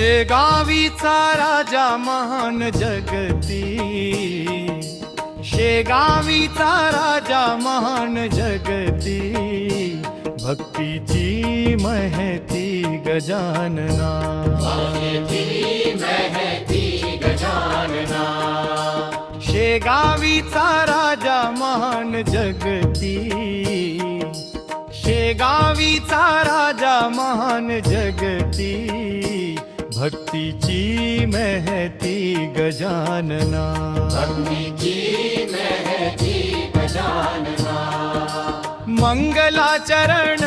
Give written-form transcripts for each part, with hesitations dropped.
शेगावीचा राजा महान जगती, शेगावीचा राजा महान जगती, भक्तीची महती गजानना, महती गजानना। शेगावीचा राजा महान जगती, शेगावीचा राजा महान जगती, भक्तीची महती गजानना, भक्तीची महती गजानना। मंगलाचरण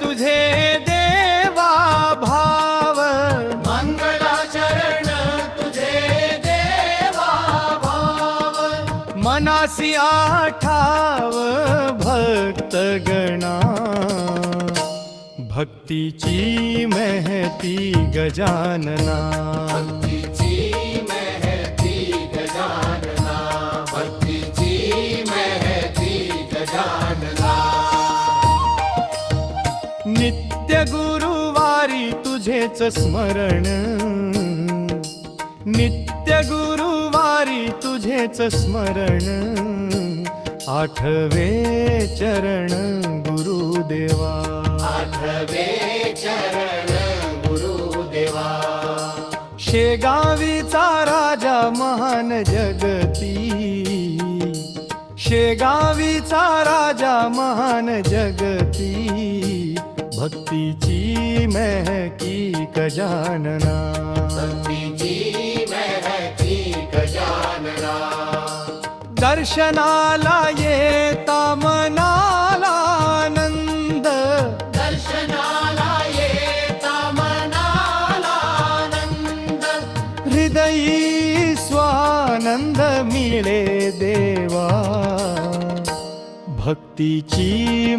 तुझे देवा भाव, मंगलाचरण तुझे देवा भाव, मनासी आठाव भक्तगणा, भक्तीची महती गजानना, भक्तीची महती गजानना, भक्तीची महती गजानना। नित्य गुरुवारी तुझेच स्मरण, नित्य गुरुवारी तुझेच स्मरण, आठवे चरण गुरुदेवा, आठवे चरण गुरुदेवा। शेगावीचा राजा महान जगती, शेगावीचा राजा महान जगती, भक्तीची महकी गजानना, भक्तीची महकी गजानना। दर्शनाला येता मनाला आनंद, दर्शनाला येता मनाला आनंद, हृदयी स्वानंद मिळे देवा, भक्तीची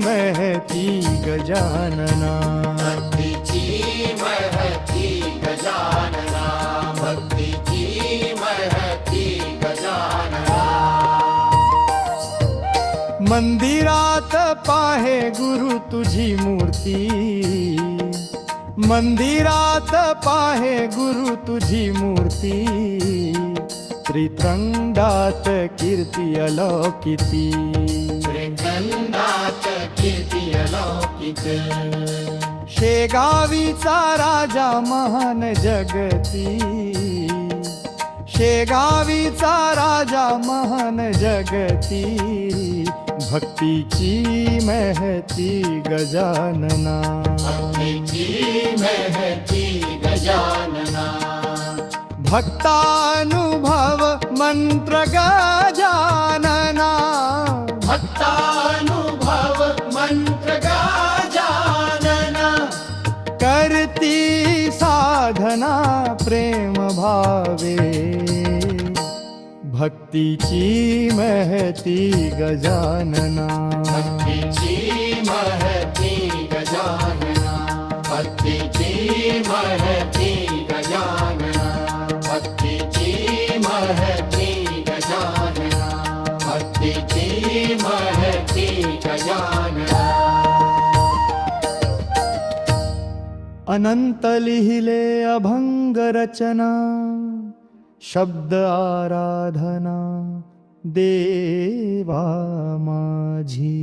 महती गजानना, भक्तीची महती गजानना, भक्तीची महती गजानना। मंदिरात पाहे गुरु तुझी मूर्ती, मंदिरात पाहे गुरु तुझी मूर्ती, त्रितंडात कीर्ती अलौकिती, त्रितंडात कीर्ती अलौकिती। शेगावीचा राजा महान जगती, शेगावीचा राजा महान जगती, भक्तीची महती गजानना, भक्तीची महती गजानना। भक्तानुभव मंत्र गजानना, भक्तानुभव मंत्र गजानना, करती साधना प्रेम भावे, भक्तीची महती गजानना, भक्तीची महती गजानना, भक्तीची महती गजानना, भक्तीची महती गजानना, भक्तीची महती गजानना। अनंत लिहिले अभंग रचना, शब्द आराधना देवा माझी।